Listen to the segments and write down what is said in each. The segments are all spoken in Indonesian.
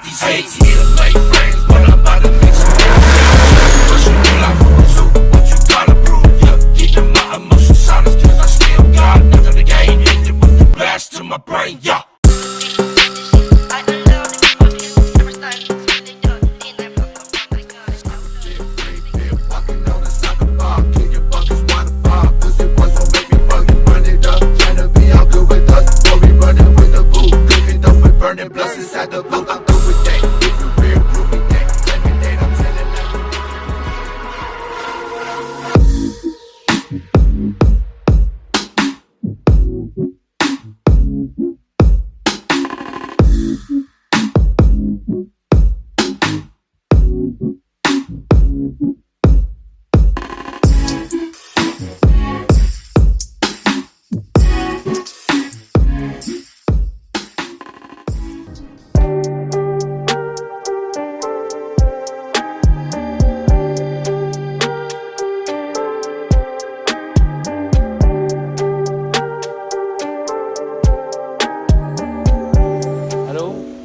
these hates. Need to make friends, but I'm about to make some moves. Pushing me like who to, what you gotta prove, yeah. Keeping my emotions honest, cause I still got nothing to gain. Hit it with the blast to my brain, yeah. Plus inside the boat, I'm through with that. If you real, prove me that. Let me date, I'm telling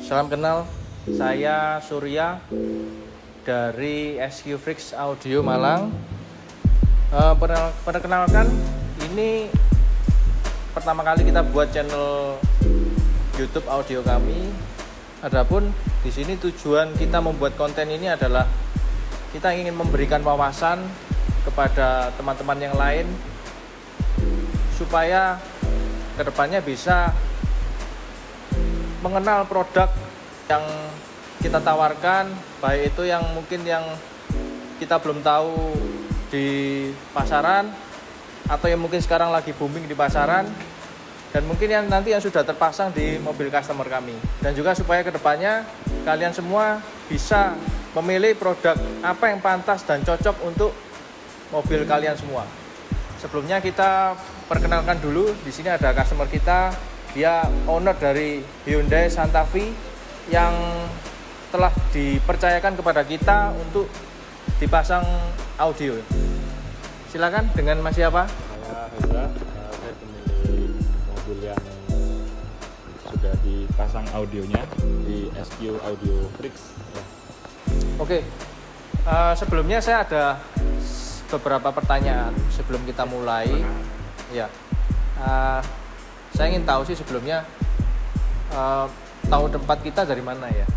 Salam kenal, saya Surya dari SQ Freaks Audio Malang. Perkenalkan, ini pertama kali kita buat channel YouTube audio kami. Adapun di sini tujuan kita membuat konten ini adalah kita ingin memberikan wawasan kepada teman-teman yang lain supaya kedepannya bisa mengenal produk yang kita tawarkan, baik itu yang mungkin yang kita belum tahu di pasaran atau yang mungkin sekarang lagi booming di pasaran, dan mungkin yang nanti yang sudah terpasang di mobil customer kami. Dan juga supaya kedepannya kalian semua bisa memilih produk apa yang pantas dan cocok untuk mobil kalian semua. Sebelumnya kita perkenalkan dulu, di sini ada customer kita. Dia owner dari Hyundai Santa Fe yang telah dipercayakan kepada kita untuk dipasang audio. Silakan, dengan Mas siapa? Saya Hendra, saya pemilik mobil yang sudah dipasang audionya di SQ Audio Freaks. Ya. Oke, sebelumnya saya ada beberapa pertanyaan sebelum kita mulai. Ya, saya ingin tahu sih sebelumnya tahu tempat kita dari mana ya?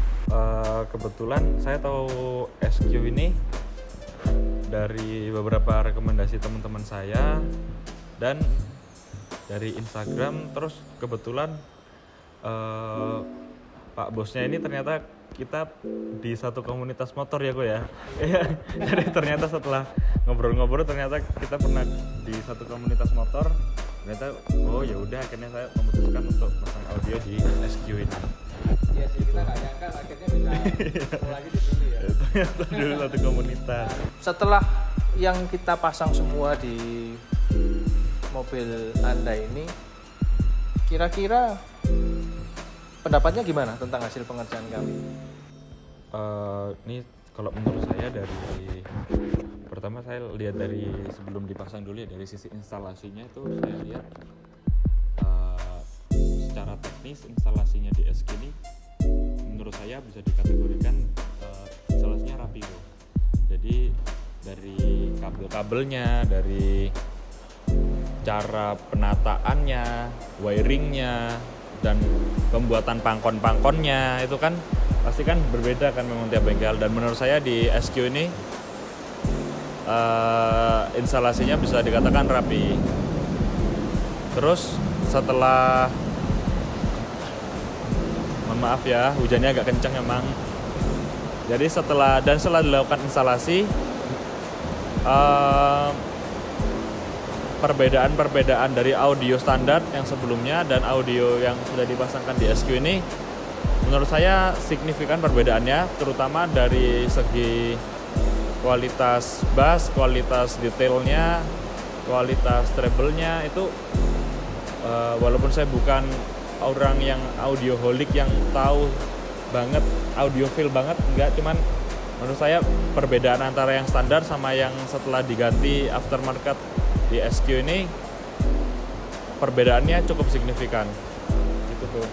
Kebetulan saya tahu SQ ini dari beberapa rekomendasi teman-teman saya dan dari Instagram. Terus kebetulan Pak bosnya ini ternyata kita di satu komunitas motor ya kok ya. Jadi ternyata setelah ngobrol-ngobrol ternyata kita pernah di satu komunitas motor. Ternyata oh ya udah, akhirnya saya memutuskan untuk pasang audio di SQ ini. Iya sih, kita nggak nyangka akhirnya bisa mulai di sini ya. Ternyata dulu satu komunitas. Setelah yang kita pasang semua di mobil Anda ini, kira-kira pendapatnya gimana tentang hasil pengerjaan kami? Ini kalau menurut saya pertama saya lihat dari sebelum dipasang dulu ya, dari sisi instalasinya itu saya lihat secara teknis instalasinya di SQ ini menurut saya bisa dikategorikan instalasinya rapi kok. Jadi dari kabel-kabelnya, dari cara penataannya, wiringnya, dan pembuatan pangkon-pangkonnya itu kan pasti kan berbeda kan memang tiap bengkel. Dan menurut saya di SQ ini instalasinya bisa dikatakan rapi. Terus setelah, mohon maaf ya hujannya agak kencang emang. Jadi setelah dilakukan instalasi, perbedaan dari audio standar yang sebelumnya dan audio yang sudah dipasangkan di SQ ini menurut saya signifikan perbedaannya, terutama dari segi kualitas bass, kualitas detailnya, kualitas treble-nya itu walaupun saya bukan orang yang audioholic yang tahu banget, audiophile banget, enggak, cuman menurut saya perbedaan antara yang standar sama yang setelah diganti aftermarket di SQ ini perbedaannya cukup signifikan gitu tuh.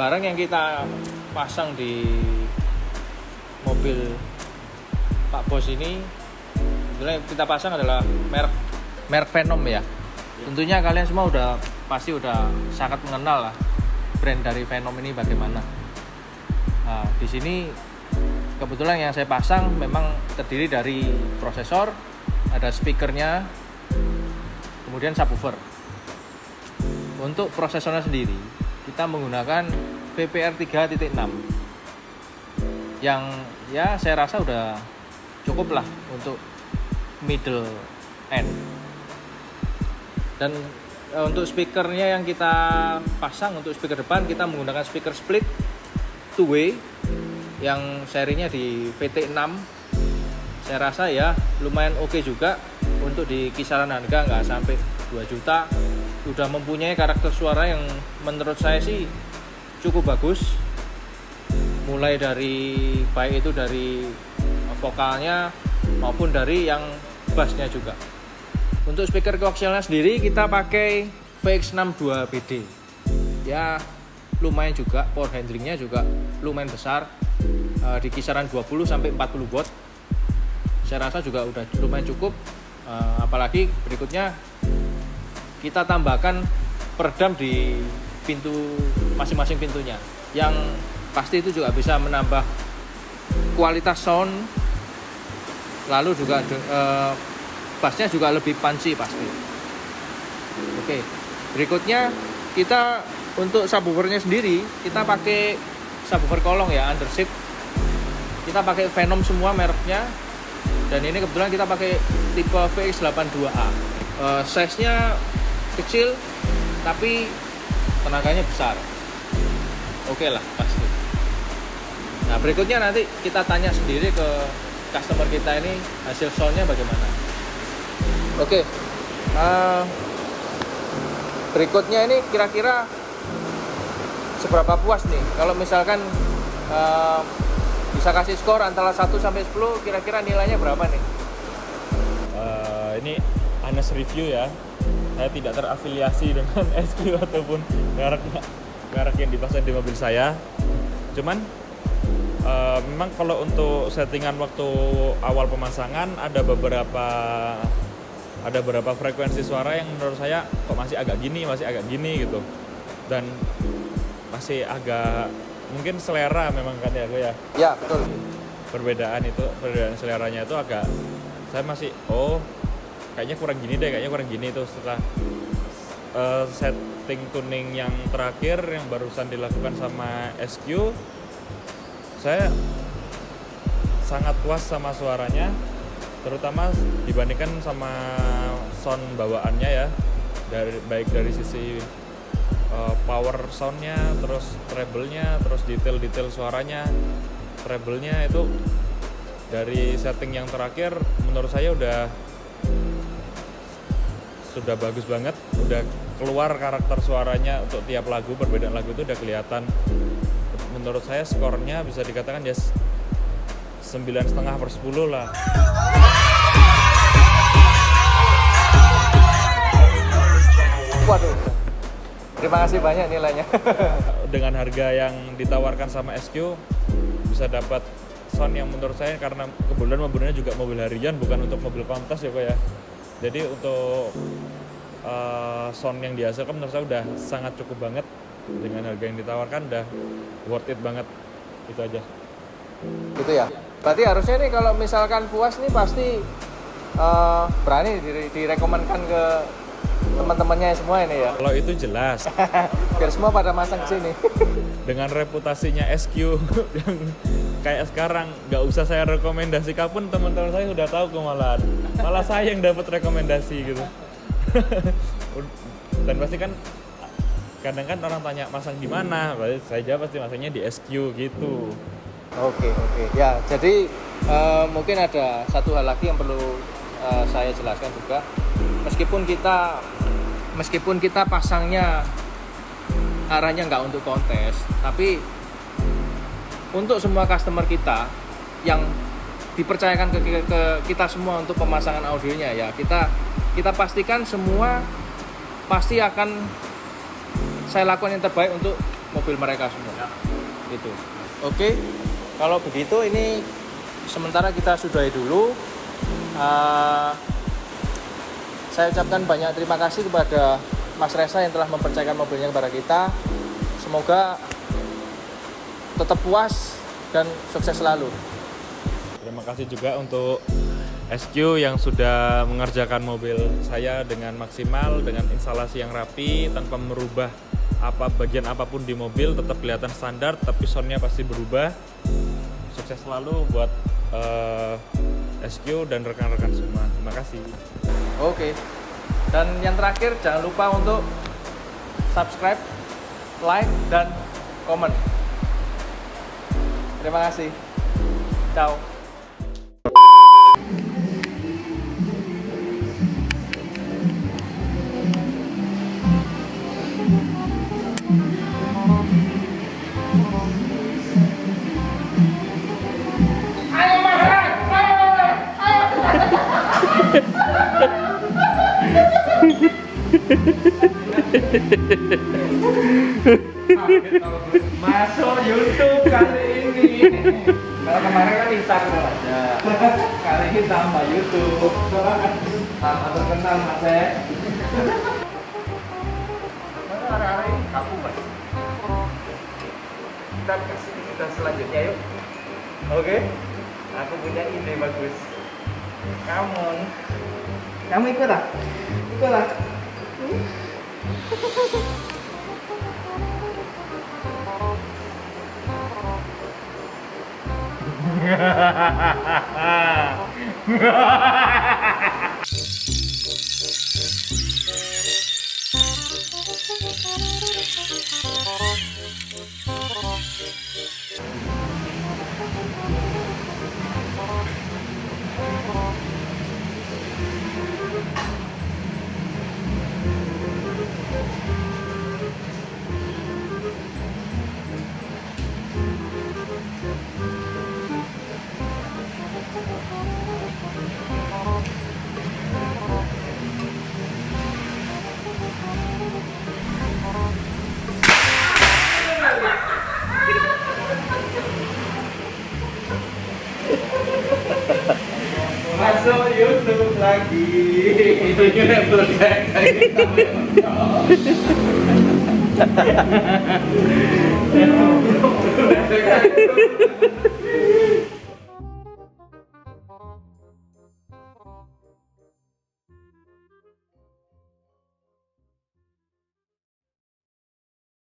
barang yang kita pasang di mobil Pak Bos ini, yang kita pasang adalah merek Venom ya. Tentunya kalian semua pasti udah sangat mengenal lah brand dari Venom ini bagaimana. Nah, di sini kebetulan yang saya pasang memang terdiri dari prosesor, ada speakernya, kemudian subwoofer. Untuk prosesornya sendiri kita menggunakan VPR 3.6 yang ya saya rasa udah cukup lah untuk middle end. Dan untuk speakernya yang kita pasang, untuk speaker depan kita menggunakan speaker split 2-way yang serinya di VT6. Saya rasa ya lumayan oke juga untuk di kisaran harga nggak sampai 2 juta. Udah mempunyai karakter suara yang menurut saya sih cukup bagus. Mulai dari baik itu dari vokalnya maupun dari yang bassnya juga. Untuk speaker koaksialnya sendiri kita pakai VX62BD. Ya lumayan juga, power handlingnya juga lumayan besar, di kisaran 20 sampai 40 watt. Saya rasa juga udah lumayan cukup. Apalagi berikutnya kita tambahkan peredam di pintu masing-masing pintunya, yang pasti itu juga bisa menambah kualitas sound. Lalu juga bassnya juga lebih punchy pasti. Oke, berikutnya kita untuk subwoofernya sendiri kita pakai subwoofer kolong ya, underseat. Kita pakai Venom semua mereknya, dan ini kebetulan kita pakai tipe VX82A. Size-nya kecil tapi tenaganya besar. Oke lah pasti. Nah berikutnya nanti kita tanya sendiri ke customer kita ini hasil soundnya bagaimana. Oke, berikutnya ini kira-kira seberapa puas nih kalau misalkan bisa kasih skor antara 1 sampai 10, kira-kira nilainya berapa nih? Ini honest review ya, saya tidak terafiliasi dengan SQ ataupun merek yang dipasang di mobil saya. Cuman memang kalau untuk settingan waktu awal pemasangan ada beberapa frekuensi suara yang menurut saya kok masih agak gini gitu, dan masih agak mungkin selera memang kan ya gue ya. Ya betul. Perbedaan seleranya itu agak, saya masih kayaknya kurang gini itu setelah setting tuning yang terakhir yang barusan dilakukan sama SQ, saya sangat puas sama suaranya, terutama dibandingkan sama sound bawaannya ya, baik dari sisi power soundnya, terus treble-nya, terus detail suaranya. Treble-nya itu dari setting yang terakhir menurut saya sudah bagus banget, udah keluar karakter suaranya untuk tiap lagu, perbedaan lagu itu udah kelihatan. Menurut saya skornya bisa dikatakan ya 9,5/10 lah. Waduh, terima kasih banyak nilainya. Dengan harga yang ditawarkan sama SQ bisa dapat sound yang menurut saya, karena kebetulan mobilnya juga mobil harian, bukan untuk mobil kontes ya kok ya. Jadi untuk sound yang dihasilkan menurut saya udah sangat cukup banget. Dengan harga yang ditawarkan udah worth it banget. Itu aja. Gitu ya. Berarti harusnya nih kalau misalkan puas nih pasti berani direkomendkan ke teman-temannya semua ini ya. Kalau itu jelas. Biar semua pada masang ke sini. Dengan reputasinya SQ yang kayak sekarang, nggak usah saya rekomendasikan pun teman-teman saya udah tahu kemalahan. Malah saya yang dapat rekomendasi gitu. Dan pasti kan kadang kan orang tanya masang di mana, saya jawab pasti masangnya di SQ gitu. Oke. Ya, jadi mungkin ada satu hal lagi yang perlu saya jelaskan juga. Meskipun kita pasangnya arahnya nggak untuk kontes, tapi untuk semua customer kita yang dipercayakan ke kita semua untuk pemasangan audionya ya, kita pastikan semua pasti akan saya lakukan yang terbaik untuk mobil mereka semua. Gitu. Oke, kalau begitu ini sementara kita sudahi dulu. Saya ucapkan banyak terima kasih kepada Mas Reza yang telah mempercayakan mobilnya kepada kita. Semoga tetap puas dan sukses selalu. Terima kasih juga untuk SQ yang sudah mengerjakan mobil saya dengan maksimal, dengan instalasi yang rapi, tanpa merubah bagian apapun di mobil, tetap kelihatan standar, tapi soundnya pasti berubah. Sukses selalu buat SQ dan rekan-rekan semua. Terima kasih. Oke. Dan yang terakhir jangan lupa untuk subscribe, like, dan komen. Terima kasih. Ciao. Masuk YouTube kali ini. Kalau kemarin kan Instagram aja. Kali ini tambah YouTube. Tambah terkenal Mas. Mana hari-hari kamu Mas? Kita kasih kita selanjutnya yuk. Oke. Aku punya ide bagus. Kamu ikut lah. Ikut lah. Masuk YouTube lagi. Ini